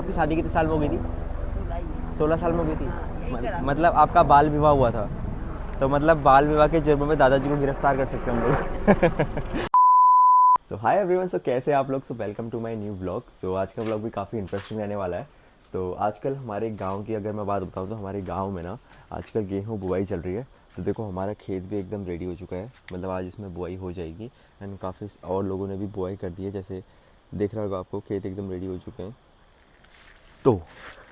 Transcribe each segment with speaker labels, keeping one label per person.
Speaker 1: आपकी शादी कितने साल में हो गई थी? 16 साल में हो गई थी। मतलब आपका बाल विवाह हुआ था, तो मतलब बाल विवाह के जुर्म में दादाजी को गिरफ्तार कर सकते हैं हम लोग। सो हाय एवरीवन, सो कैसे आप लोग? So welcome to my new blog. So आज का ब्लॉग भी काफ़ी इंटरेस्टिंग रहने वाला है। तो आजकल हमारे गांव की अगर मैं बात बताऊं तो हमारे गांव में ना आजकल गेहूं बुआई चल रही है। तो देखो हमारा खेत भी एकदम रेडी हो चुका है, मतलब आज इसमें बुआई हो जाएगी। एंड काफ़ी और लोगों ने भी बुआई कर दी है, जैसे देख रहा होगा आपको, खेत एकदम रेडी हो चुके हैं। तो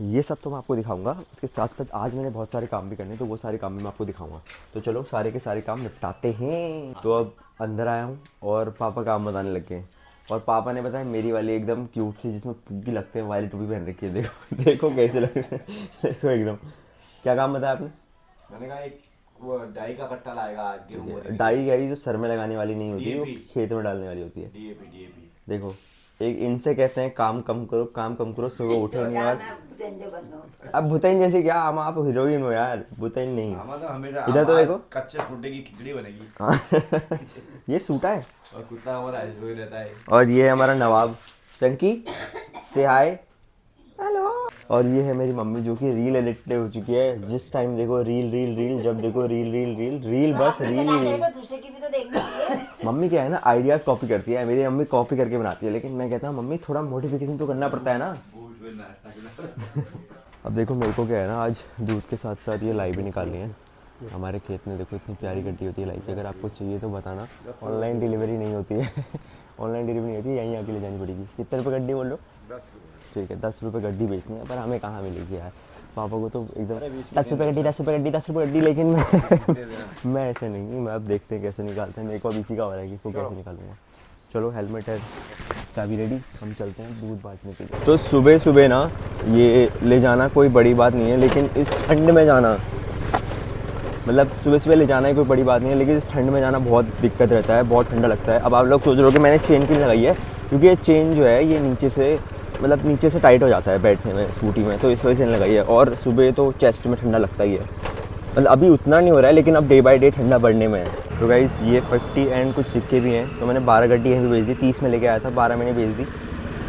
Speaker 1: ये सब तो मैं आपको दिखाऊंगा, उसके साथ साथ आज मैंने बहुत सारे काम भी करने हैं, तो वो सारे काम भी मैं आपको दिखाऊंगा। तो चलो सारे के सारे काम निपटाते हैं। तो अब अंदर आया हूँ और पापा काम बताने लग गए। और पापा ने बताया मेरी वाली एकदम क्यूट सी जिसमें पुग्गी लगते हैं वाली टोपी पहन रखी है। देखो देखो कैसे लग रहे हैं। देखो एकदम। क्या काम बताया आपने?
Speaker 2: मैंने कहा एक वो डाई का कट्टा लाएगा आज गेहूं बोने के लिए।
Speaker 1: डाई गई जो सर में लगाने वाली नहीं होती, वो
Speaker 2: डीएपी
Speaker 1: खेत में डालने वाली होती है।
Speaker 2: DAP DAP.
Speaker 1: देखो एक इनसे कहते हैं काम कम करो, काम कम करो, सुबह उठो नहीं। और अब भूतैन जैसे क्या, हम आप हीरोइन हो यार, भूतैन नहीं।
Speaker 2: हमारा तो हमेशा
Speaker 1: इधर तो देखो।
Speaker 2: कच्चे फूटे की खिचड़ी बनेगी।
Speaker 1: हाँ। ये सूटा है।
Speaker 2: और कुत्ता हमारा ऐसे ही रहता है।
Speaker 1: और ये है हमारा नवाब चंकी, से हाय, हेलो। और ये है मेरी मम्मी जो कि रील एडिक्टेड हो चुकी है। जिस टाइम देखो रील रील रील, जब देखो रील रील रील रील, बस रील ही रील।
Speaker 3: दूसरे की भी तो देखनी चाहिए।
Speaker 1: मम्मी क्या है ना, आइडियाज कॉपी करती है। मेरी मम्मी कॉपी करके बनाती है, लेकिन मैं कहता हूँ मम्मी थोड़ा मॉडिफिकेशन तो करना पड़ता है ना।
Speaker 2: भूल में नाश्ता करना।
Speaker 1: अब देखो मेरे को क्या है ना, आज दूध के साथ साथ ये लाई भी निकालनी है। हमारे खेत में देखो इतनी प्यारी गड्डी होती है लाई की। अगर आपको चाहिए तो बताना, ऑनलाइन डिलीवरी नहीं होती है। ऑनलाइन डिलीवरी नहीं होती है, यहीं आके ले जानी पड़ेगी। कितने रुपये गड्डी बोल लो?
Speaker 2: 10
Speaker 1: ठीक है, 10 रुपये गड्डी बेचनी है, पर हमें कहाँ मिलेगी यार। पापा को तो एकदम 10 रुपये गड्डी, 10 रुपये गड्डी, 10 रुपये गड्डी, लेकिन मैं ऐसे नहीं। मैं अब देखते हैं कैसे निकालते हैं। मेरे को अब इसी का हो रहा है कि इसको कैसे निकालूंगा। चलो हेलमेट है, चाबी रेडी, हम चलते हैं दूध बांटने के लिए। तो सुबह सुबह ना ये ले जाना कोई बड़ी बात नहीं है, लेकिन इस ठंड में जाना, मतलब सुबह सुबह ले जाना ही कोई बड़ी बात नहीं है, लेकिन इस ठंड में जाना बहुत दिक्कत रहता है, बहुत ठंडा लगता है। अब आप लोग सोच रहे हो कि मैंने चेन क्यों लगाई है, क्योंकि ये चेन जो है ये नीचे से, मतलब नीचे से टाइट हो जाता है बैठने में स्कूटी में, तो इस वजह से लगाई है। और सुबह तो चेस्ट में ठंडा लगता ही है, मतलब अभी उतना नहीं हो रहा है, लेकिन अब डे बाय डे ठंडा बढ़ने में है। तो गाइस ये 50 एंड कुछ सिक्के भी हैं, तो मैंने 12 गड्डी यहीं भेज दी। 30 में लेके आया था, 12 मैंने भेज दी।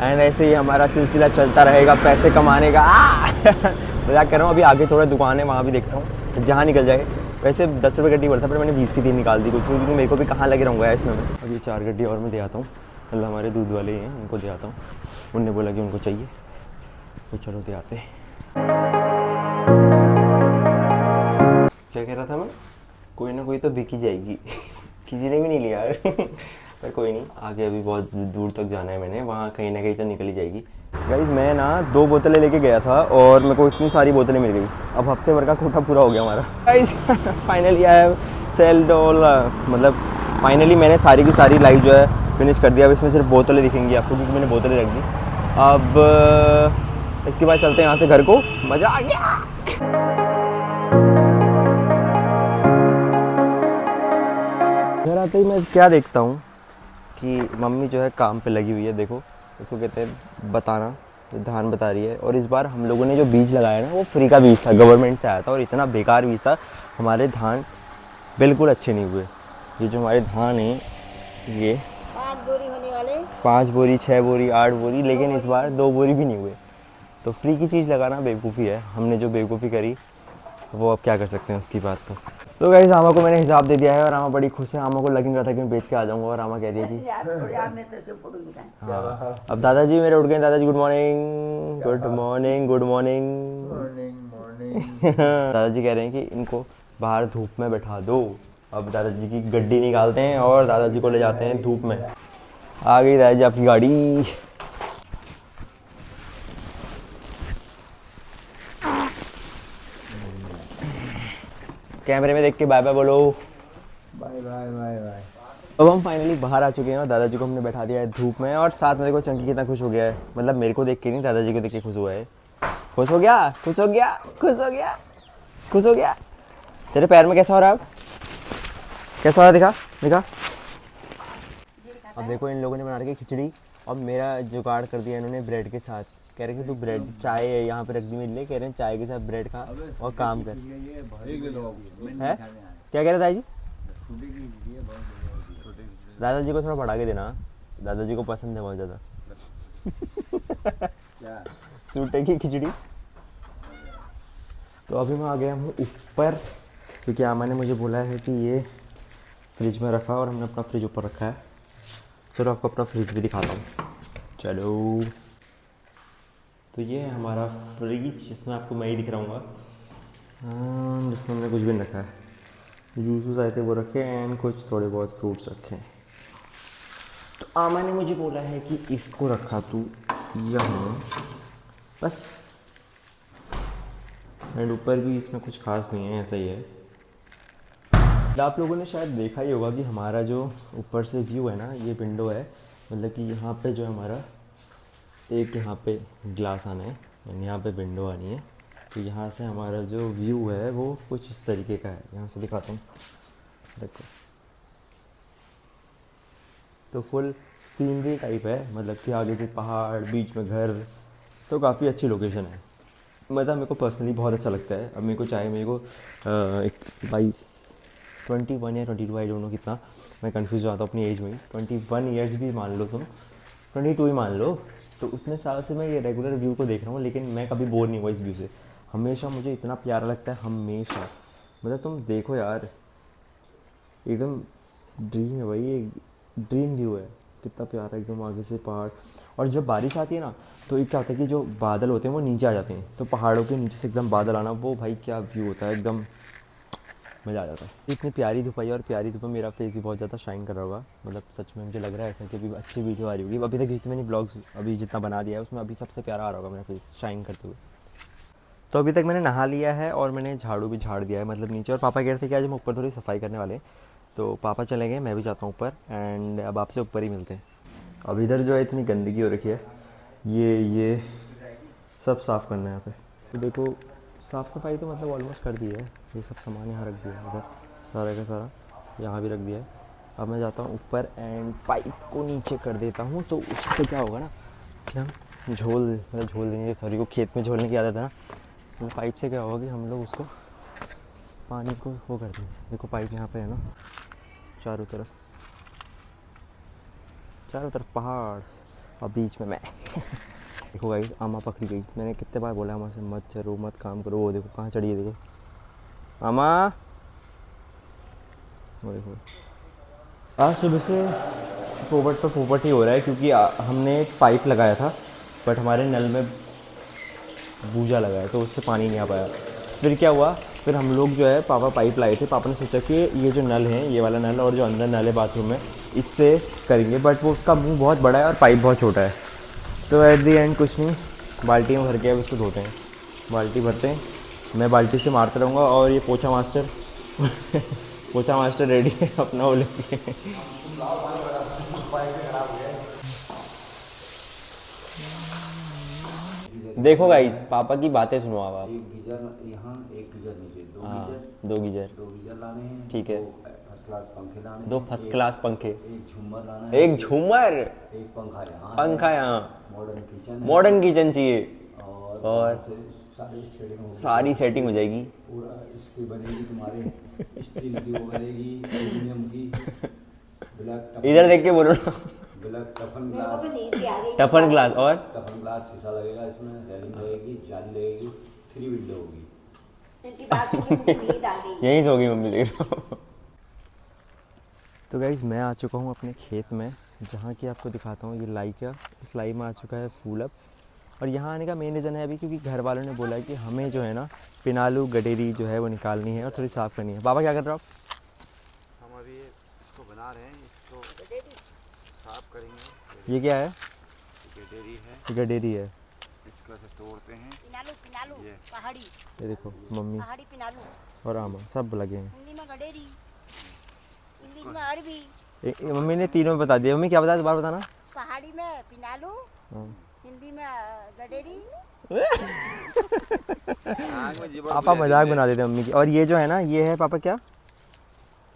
Speaker 1: एंड ऐसे ही हमारा सिलसिला चलता रहेगा पैसे कमाने का। मजाक कर रहा हूँ। अभी आगे थोड़ा दुकान है, वहाँ भी देखता हूँ जहाँ निकल जाए। वैसे 10 रुपये गड्डी बोलता, पर मैंने 20 की 3 निकाल दी कुछ, क्योंकि मेरे को भी कहाँ लगे रहूँगा इसमें मैं। अब ये 4 गड्डी और मैं दे आता हूँ, मतलब हमारे दूध वाले ही हैं, उनको दे आता हूँ। उनने बोला कि उनको चाहिए, तो चलो दे आते। क्या कह रहा था मैं? कोई ना कोई तो बिक ही जाएगी। किसी ने भी नहीं लिया यार। पर कोई नहीं, आगे अभी बहुत दूर तक जाना है मैंने, वहाँ कहीं ना कहीं तो निकल ही जाएगी। गाइस मैं ना 2 बोतलें लेके गया था और मेरे को इतनी सारी बोतलें मिल गई। अब हफ्ते भर का कोटा पूरा हो गया हमारा। Guys finally I have sailed all, मतलब फाइनली मैंने सारी की सारी लाइफ जो है फिनिश कर दिया। अब इसमें सिर्फ बोतलें दिखेंगी आपको, क्योंकि मैंने बोतलें रख दी। अब इसके बाद चलते हैं यहाँ से घर को। मज़ा आ गया। घर आते ही मैं क्या देखता हूँ कि मम्मी जो है काम पे लगी हुई है। देखो इसको कहते हैं बताना, तो धान बता रही है। और इस बार हम लोगों ने जो बीज लगाया ना, वो फ्री का बीज था, गवर्नमेंट से आया था, और इतना बेकार बीज था, हमारे धान बिल्कुल अच्छे नहीं हुए। ये जो हमारे धान हैं ये
Speaker 3: 5 बोरी होने वाले,
Speaker 1: 5 बोरी, 6 बोरी, 8 बोरी, लेकिन इस बार 2 बोरी भी नहीं हुए। तो फ्री की चीज़ लगाना बेवकूफ़ी है। हमने जो बेवकूफ़ी करी वो अब क्या कर सकते हैं उसकी बात। तो गाइस आमा को मैंने हिसाब दे दिया है, और आमा बड़ी खुश है। आमा को लग नहीं रहा था कि मैं बेच के आ जाऊंगा, और आमा कह रही है कि हाँ। अब दादाजी मेरे उठ गए। दादाजी good morning, good morning, good morning, morning. दादाजी कह रहे हैं कि इनको बाहर धूप में बैठा दो। अब दादाजी की गड्डी निकालते हैं और दादाजी को ले जाते हैं धूप में। आ गई दादाजी आपकी गाड़ी। कैमरे में देख के बाय बाय बोलो।
Speaker 2: Bye bye bye bye.
Speaker 1: अब हम फाइनली बाहर आ चुके हैं, और दादाजी को हमने बैठा दिया है धूप में। और साथ में देखो चंकी कितना खुश हो गया है, मतलब मेरे को देख के नहीं, दादाजी को देख के खुश हुआ है। खुश हो गया, खुश हो गया, खुश हो गया, खुश हो गया। तेरे पैर में कैसा हो रहा है? कैसा हो रहा है? दिखा दिखा। अब देखो इन लोगों ने बना रखी खिचड़ी, और मेरा जुगाड़ कर दिया इन्होंने ब्रेड के साथ। कह रहे कि तू ब्रेड, चाय यहाँ पे रख दी मेरे लिए, कह रहे हैं चाय के साथ ब्रेड खा और काम कर। है क्या कह रहे दादाजी? दादाजी को थोड़ा बढ़ा के देना, दादाजी को पसंद है बहुत ज़्यादा। सूटे की खिचड़ी। तो अभी मैं आ गया हूँ ऊपर, क्योंकि आमा ने मुझे बोला है कि ये फ्रिज में रखा और हमने अपना फ्रिज ऊपर रखा है। चलो आपको अपना फ्रिज भी दिखाता हूँ। चलो, तो ये है हमारा फ्रिज, जिसमें आपको मैं ही दिख रहा हूँ, जिसमें हमने कुछ भी नहीं रखा है। जूसेस आए थे वो रखे एंड कुछ थोड़े बहुत फ्रूट्स रखे हैं। तो आमा ने मुझे बोला है कि इसको रखा तू यहाँ बस, एंड ऊपर भी इसमें कुछ खास नहीं है, ऐसा ही है। आप लोगों ने शायद देखा ही होगा कि हमारा जो ऊपर से व्यू है ना, ये विंडो है, मतलब कि यहाँ पे जो हमारा एक यहाँ पे ग्लास आना है एंड यहाँ पे विंडो आनी है। तो यहाँ से हमारा जो व्यू है वो कुछ इस तरीके का है। यहाँ से दिखाता हूँ, देखो। तो फुल सीनरी टाइप है, मतलब कि आगे से पहाड़, बीच में घर, तो काफ़ी अच्छी लोकेशन है। मतलब मेरे को पर्सनली बहुत अच्छा लगता है। अब मेरे को चाहे मेरे को एक 21 या 22, आई डोंट नो कितना, मैं कंफ्यूज हो जाता हूँ अपनी एज में। 21 ईयर्स भी मान लो, तुम 22 ही मान लो, तो उतने साल से मैं ये रेगुलर व्यू को देख रहा हूँ, लेकिन मैं कभी बोर नहीं हुआ इस व्यू से। हमेशा मुझे इतना प्यारा लगता है, हमेशा। मतलब तुम देखो यार, एकदम ड्रीम है भाई, एक ड्रीम व्यू है। कितना प्यारा, एकदम आगे से पहाड़, और जब बारिश आती है ना, तो ये क्या होता है कि जो बादल होते हैं वो नीचे आ जाते हैं, तो पहाड़ों के नीचे से एकदम बादल आना, वो भाई क्या व्यू होता है, एकदम मज़ा आ जाता है। इतनी प्यारी धूप आई, और प्यारी धूप में मेरा फेस भी बहुत ज़्यादा शाइन कर रहा होगा। मतलब सच में मुझे लग रहा है ऐसा कि अभी अच्छी वीडियो आ रही होगी। अभी तक जितने मैंने ब्लॉग्स अभी जितना बना दिया है, उसमें अभी सबसे प्यारा आ रहा होगा मेरा फेस शाइन करते हुए। तो अभी तक मैंने नहा लिया है और मैंने झाड़ू भी झाड़ दिया है, मतलब नीचे। और पापा कह रहे थे कि आज हम ऊपर थोड़ी सफाई करने वाले हैं, तो पापा चले गए, मैं भी जाता हूँ ऊपर, एंड अब आपसे ऊपर ही मिलते हैं। अब इधर जो है इतनी गंदगी हो रखी है, ये सब साफ़ करना है यहाँ पे। तो देखो, साफ़ सफाई तो मतलब ऑलमोस्ट कर दी है। ये सब सामान यहाँ रख दिया है, इधर सारा का सारा यहाँ भी रख दिया है। अब मैं जाता हूँ ऊपर एंड पाइप को नीचे कर देता हूँ, तो उससे क्या होगा ना कि हम झोल देंगे, सॉरी, को खेत में झोलने की आदत है ना, तो पाइप से क्या होगा कि हम लोग उसको पानी को वो कर देंगे। देखो पाइप यहाँ पे है ना, चारों तरफ पहाड़ और बीच में मैं। देखो गाइस, आमा पकड़ी गई। मैंने कितने बार बोला आमा से मत चलो, मत काम करो। वो देखो कहाँ चढ़ी है, देखो आमा। वो देखो, आज सुबह से पोपट पर पोपट ही हो रहा है, क्योंकि हमने एक पाइप लगाया था, बट हमारे नल में बूजा लगा है, तो उससे पानी नहीं आ पाया। फिर क्या हुआ, फिर हम लोग जो है, पापा पाइप लाए थे। पापा ने सोचा कि ये जो नल है, ये वाला नल और जो अंदर नल है बाथरूम में, इससे करेंगे, बट वो उसका मुंह बहुत बड़ा है और पाइप बहुत छोटा है। तो एट दी एंड कुछ नहीं, बाल्टी में भर के अब उसको धोते हैं। बाल्टी भरते हैं, मैं बाल्टी से मारता रहूँगा, और ये पोछा मास्टर पोछा मास्टर रेडी है अपना वो लेके। देखो गाइस, पापा की बातें सुनो आप।
Speaker 2: एक गीजर यहाँ, एक गीजर नीचे,
Speaker 1: दो गीजर
Speaker 2: दो गीजर लाने हैं।
Speaker 1: ठीक है।
Speaker 2: फर्स्ट क्लास पंखे लाने हैं।
Speaker 1: दो फर्स्ट क्लास पंखे,
Speaker 2: एक झूमर लाना है।
Speaker 1: एक झूमर,
Speaker 2: एक
Speaker 1: पंखा यहाँ,
Speaker 2: मॉडर्न
Speaker 1: किचन चाहिए, और
Speaker 2: सारी
Speaker 1: सेटिंग हो जाएगी।
Speaker 2: पूरा इसकी बनेगी तुम्हारे स्टील की, वो बनेगी एल्यूमिनियम की, ब्लैक
Speaker 1: इधर देख के बोलो ना।
Speaker 2: ब्लैक टफन
Speaker 3: मेरे को
Speaker 2: ग्लास,
Speaker 3: भी नींद आ गई।
Speaker 1: टफन ग्लास, और
Speaker 2: टफन ग्लास शीशा लगेगा इसमें, रेलिंग लगेगी, जाली लगेगी, 3 विंडो होगी।
Speaker 3: इनकी बात सुन के मुझे नींद आ गई।
Speaker 1: यहीं से होगी मम्मी, देख रहा हूँ। तो गाइस, मैं आ चुका हूँ अपने खेत में, जहाँ की आपको दिखाता हूँ। ये लाई का, इस लाई में आ चुका है फूल अब। और यहाँ आने का मेन रीज़न है अभी, क्योंकि घर वालों ने बोला है कि हमें जो है ना पिनालू गडेरी जो है वो निकालनी है और थोड़ी साफ़ करनी है। बाबा क्या कर रहे हो आप?
Speaker 2: हम अभी इसको बना रहे हैं, इसको साफ करेंगे।
Speaker 1: ये क्या है?
Speaker 2: गडेरी है,
Speaker 1: ये गडेरी है।
Speaker 2: इसको ऐसे तोड़ते हैं।
Speaker 3: पिनालू
Speaker 2: ये।
Speaker 3: पहाड़ी
Speaker 1: ये देखो मम्मी
Speaker 3: पिनालू,
Speaker 1: और आमा सब लगे हैं।
Speaker 3: हिंदी में गडेरी, इंग्लिश में अरबी।
Speaker 1: मम्मी ने तीनों बता दिया। मम्मी क्या बताया, दोबारा बताना।
Speaker 3: पहाड़ी में पिनालू,
Speaker 1: हाँ।
Speaker 3: हिंदी में गडेरी।
Speaker 1: पापा मजाक बना देते हैं मम्मी की। और ये जो है ना, ये है पापा क्या?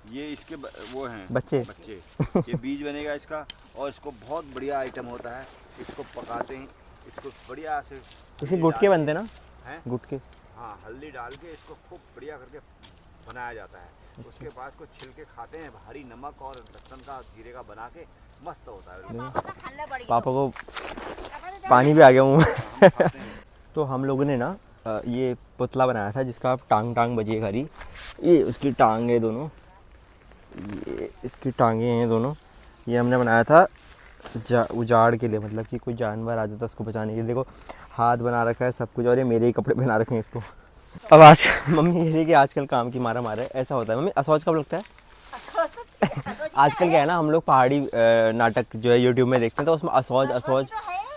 Speaker 2: ये इसके वो हैं
Speaker 1: बच्चे।
Speaker 2: ये बीज बनेगा इसका, और इसको बहुत बढ़िया आइटम होता है। इसको पकाते हैं, इसको बढ़िया से,
Speaker 1: इसके गुटके बनते ना,
Speaker 2: हैं
Speaker 1: गुटके।
Speaker 2: हाँ, हल्दी डाल के इसको खूब बढ़िया करके बनाया जाता है। उसके बाद को छिलके खाते हैं, भारी नमक और लहसुन का, जीरे का बना के, मस्त होता है।
Speaker 1: पापा को पानी भी आ गया मुँह में। तो हम लोगों ने ना ये पुतला बनाया था जिसका आप टांग टांग बजिए खरी। ये उसकी टांग है दोनों, ये इसकी टांगें हैं दोनों। ये हमने बनाया था उजाड़ के लिए, मतलब कि कोई जानवर आ जाता है उसको बचाने के लिए। देखो हाथ बना रखा है सब कुछ, और ये मेरे ही कपड़े पहना रखे हैं इसको। अब आज मम्मी कह रही है कि आजकल काम की मारा मारा है, ऐसा होता है। मम्मी असौज कब लगता है? आजकल क्या है ना, हम लोग पहाड़ी नाटक जो है यूट्यूब में देखते हैं, तो उसमें असौज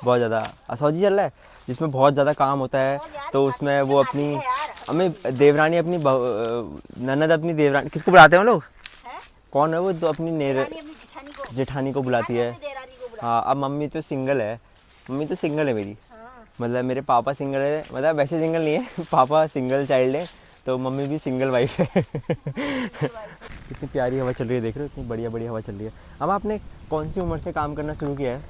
Speaker 1: बहुत ज़्यादा असौज ही चल रहा है, जिसमें बहुत ज़्यादा काम होता है। तो उसमें वो अपनी हमें देवरानी अपनी ननद अपनी देवरानी, किसको बुलाते हैं वो लोग? कौन है वो जो अपनी जेठानी को बुलाती है? हाँ, अब मम्मी तो सिंगल है, मम्मी तो सिंगल है मेरी। मतलब मेरे पापा सिंगल है, मतलब वैसे सिंगल नहीं है पापा सिंगल चाइल्ड है, तो मम्मी भी सिंगल वाइफ है। कितनी प्यारी हवा चल रही है, देख रहे हो? इतनी बढ़िया बढ़िया हवा चल रही है। अब आपने कौन सी उम्र से काम करना शुरू किया है?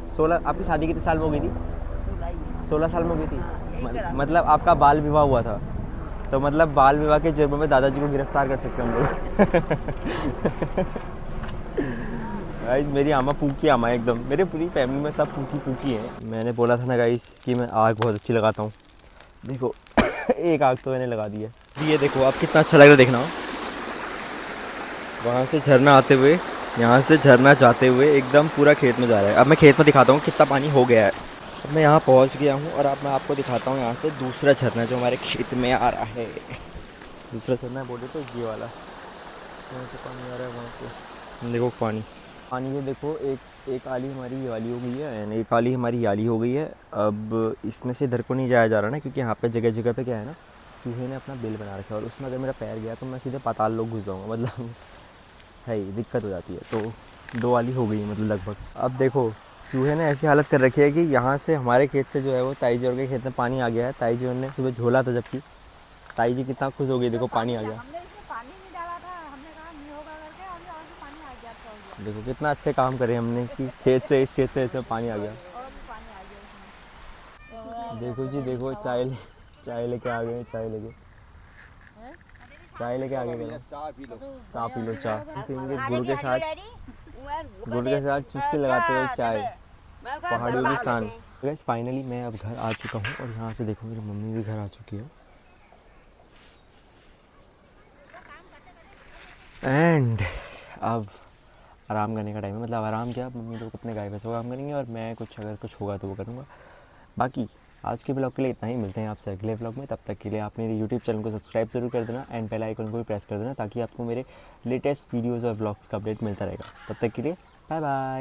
Speaker 1: 16। आपकी शादी कितने साल में हो गई थी? 16 साल में हो गई थी। मतलब आपका बाल विवाह हुआ था, तो मतलब बाल विवाह के जुर्म में दादाजी को गिरफ्तार कर सकते हैं हम लोग। गाइस मेरी आमा फूकी आमा है एकदम, मेरे पूरी फैमिली में सब फूकी फूकी है। मैंने बोला था ना गाइस कि मैं आग बहुत अच्छी लगाता हूँ, देखो एक आग तो मैंने लगा दी है। ये देखो आप, कितना अच्छा लग रहा है देखना। वहाँ से झरना आते हुए, यहाँ से झरना जाते हुए एकदम पूरा खेत में जा रहा है। अब मैं खेत में दिखाता हूँ कितना पानी हो गया है। अब मैं यहाँ पहुँच गया हूँ और अब मैं आपको दिखाता हूँ यहाँ से दूसरा झरना जो हमारे खेत में आ रहा है। दूसरा झरना बोले तो ये वाला, वहाँ से पानी आ रहा है, वहाँ से देखो पानी ये देखो। एक आली हमारी ये वाली हो गई है एंड एक आली हमारी याली हो गई है। अब इसमें से इधर को नहीं जाया जा रहा ना, क्योंकि यहाँ पे जगह जगह पे क्या है ना, चूहे ने अपना बिल बना रखा है, और उसमें अगर मेरा पैर गया तो मैं सीधे पाताल लोग घुस जाऊँगा, मतलब है ही दिक्कत हो जाती है। तो 2 वाली हो गई मतलब लगभग। अब देखो चूहे ने ऐसी हालत कर रखी है कि यहाँ से हमारे खेत से जो है वो ताई जी और के खेत में पानी आ गया है। ताई जी ने सुबह झोला था, जबकि ताई जी कितना खुश हो गई, देखो पानी आ गया। देखो कितना अच्छे काम करे हमने कि खेत से इस खेत से इसमें पानी आ गया। देखो जी देखो, चाय लेके आ गए, चाय लेके आ गए। चाय पी लो, चाय पियेंगे गुड़ के साथ चुस्की लगाते हुए चाय, पहाड़ियों की शान। गाइस फाइनली मैं अब घर आ चुका हूँ, और यहाँ से देखो मेरी मम्मी भी घर आ चुकी है। एंड अब आराम करने का टाइम है, मतलब आराम क्या, मम्मी लोग अपने गाय भैंसों का काम करेंगे और मैं अगर कुछ होगा तो वो करूँगा। बाकी आज के ब्लॉग के लिए इतना ही, मिलते हैं आपसे अगले ब्लॉग में। तब तक के लिए आप मेरे यूट्यूब चैनल को सब्सक्राइब जरूर कर देना एंड बेल आइकन को भी प्रेस कर देना, ताकि आपको मेरे लेटेस्ट वीडियोज़ और ब्लॉग्स का अपडेट मिलता रहेगा। तब तक के लिए बाय बाय।